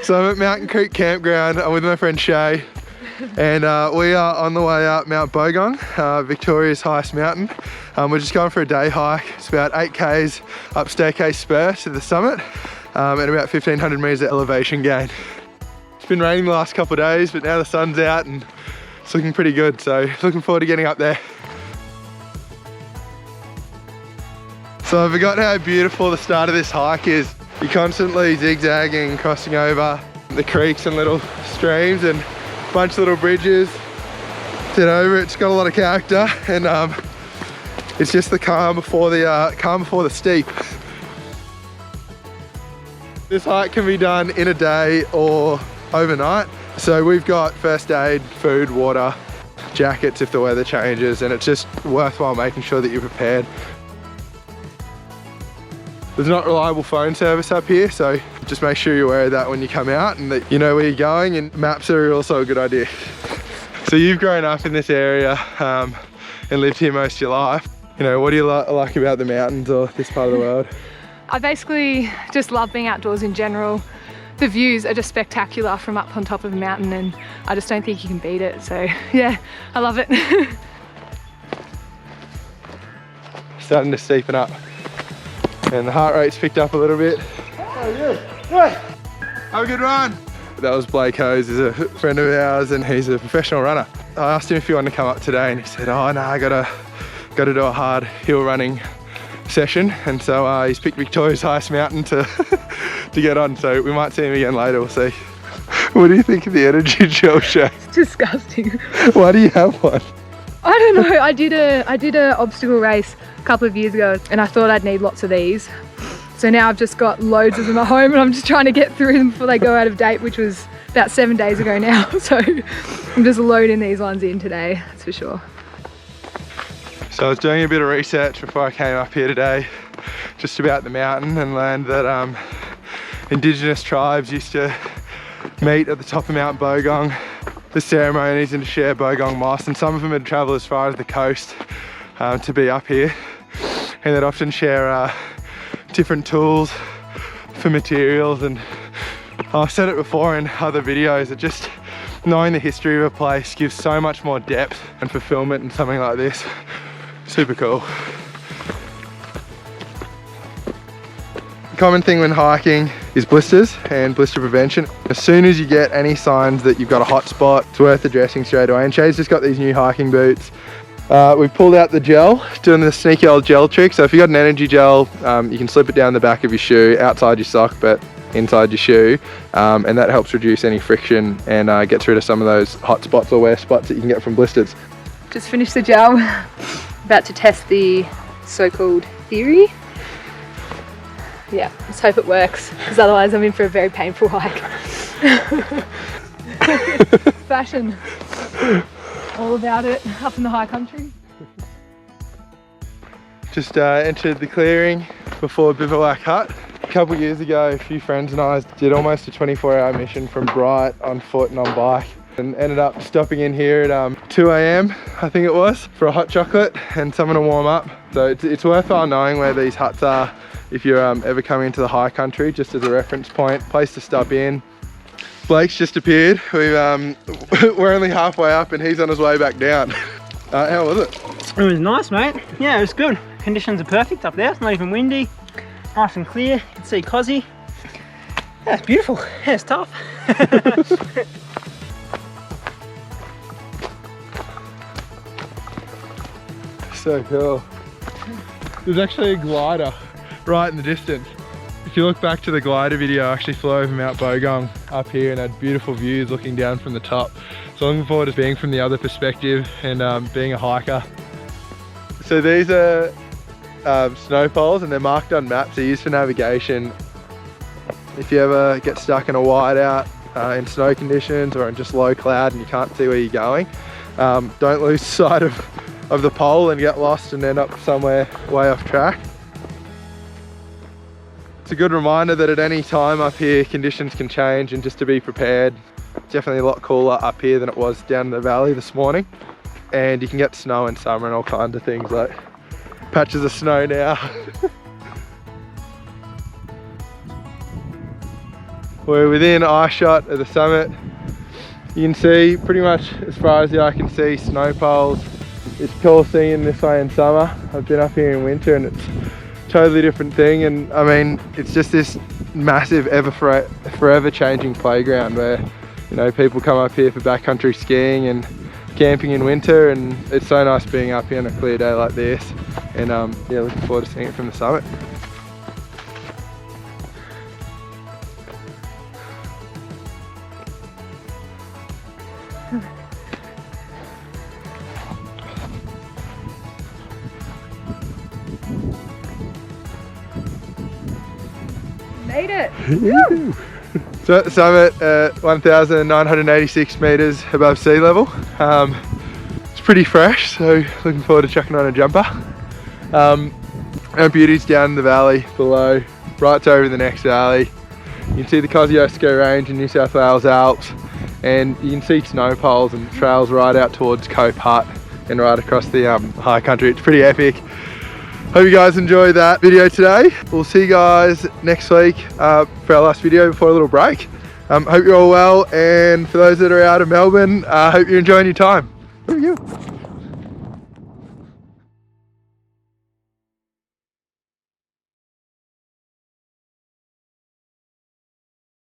So I'm at Mountain Creek Campground. I'm with my friend Shae, and we are on the way up Mount Bogong, Victoria's highest mountain. We're just going for a day hike. It's about 8 k's up Staircase Spur to the summit, and about 1,500 meters of elevation gain. It's been raining the last couple of days, but now the sun's out and it's looking pretty good. So looking forward to getting up there. So I forgot how beautiful the start of this hike is. You're constantly zigzagging, crossing over the creeks and little streams and a bunch of little bridges. Get over it. It's got a lot of character, and it's just the calm before the steep. This hike can be done in a day or overnight. So we've got first aid, food, water, jackets if the weather changes, and it's just worthwhile making sure that you're prepared. There's not reliable phone service up here, so just make sure you're aware of that when you come out and that you know where you're going, and maps are also a good idea. So you've grown up in this area and lived here most of your life. You know, what do you like about the mountains or this part of the world? I basically just love being outdoors in general. The views are just spectacular from up on top of a mountain, and I just don't think you can beat it. So yeah, I love it. Starting to steepen up. And the heart rate's picked up a little bit. Oh, good. Hey, have a good run. That was Blake Hose, he's a friend of ours and he's a professional runner. I asked him if he wanted to come up today, and he said, oh no, I gotta do a hard hill running session. And so he's picked Victoria's highest mountain to get on. So we might see him again later, we'll see. What do you think of the energy gel, Shae? It's disgusting. Why do you have one? I don't know, I did a obstacle race a couple of years ago and I thought I'd need lots of these. So now I've just got loads of them at home and I'm just trying to get through them before they go out of date, which was about 7 days ago now. So I'm just loading these ones in today, that's for sure. So I was doing a bit of research before I came up here today, just about the mountain, and learned that Indigenous tribes used to meet at the top of Mount Bogong, the ceremonies, and to share Bogong moss, and some of them had travelled as far as the coast to be up here, and they'd often share different tools for materials. And I've said it before in other videos, that just knowing the history of a place gives so much more depth and fulfillment in something like this. Super cool. Common thing when hiking is blisters and blister prevention. As soon as you get any signs that you've got a hot spot, it's worth addressing straight away. And Shae's just got these new hiking boots. We've pulled out the gel, doing the sneaky old gel trick. So if you've got an energy gel, you can slip it down the back of your shoe, outside your sock, but inside your shoe. And that helps reduce any friction and gets rid of some of those hot spots or wear spots that you can get from blisters. Just finished the gel. About to test the so-called theory. Yeah, let's hope it works, because otherwise I'm in for a very painful hike. Fashion, all about it, up in the high country. Just entered the clearing before Bivouac Hut. A couple of years ago, a few friends and I did almost a 24-hour mission from Bright on foot and on bike, and ended up stopping in here at 2 AM, I think it was, for a hot chocolate and someone to warm up. So it's worthwhile knowing where these huts are if you're ever coming into the high country, just as a reference point, place to stop in. Blake's just appeared. We're only halfway up and he's on his way back down. How was it? It was nice, mate. Yeah, it was good. Conditions are perfect up there. It's not even windy. Nice and clear. You can see Cozzy. Yeah, it's beautiful. Yeah, it's tough. So cool. There's actually a glider right in the distance. If you look back to the glider video, I actually flew over Mount Bogong up here and had beautiful views looking down from the top. So looking forward to being from the other perspective and being a hiker. So these are snow poles and they're marked on maps. They're used for navigation. If you ever get stuck in a whiteout in snow conditions or in just low cloud and you can't see where you're going, don't lose sight of the pole and get lost and end up somewhere way off track. It's a good reminder that at any time up here conditions can change, and just to be prepared. It's definitely a lot cooler up here than it was down in the valley this morning, and you can get snow in summer and all kinds of things, like patches of snow now. We're within eye shot of the summit. You can see pretty much as far as the eye can see snow poles. It's cool seeing this way in summer. I've been up here in winter and it's a totally different thing, and I mean it's just this massive forever changing playground where, you know, people come up here for backcountry skiing and camping in winter, and it's so nice being up here on a clear day like this, and yeah, looking forward to seeing it from the summit. Made it! So at the summit at 1,986 metres above sea level. It's pretty fresh, so looking forward to chucking on a jumper. Our beauty's down in the valley below, right over the next valley. You can see the Kosciuszko Range in New South Wales Alps, and you can see snow poles and trails right out towards Cope Hut and right across the high country. It's pretty epic. Hope you guys enjoyed that video today. We'll see you guys next week for our last video before a little break. Hope you're all well, and for those that are out of Melbourne, hope you're enjoying your time. Thank you.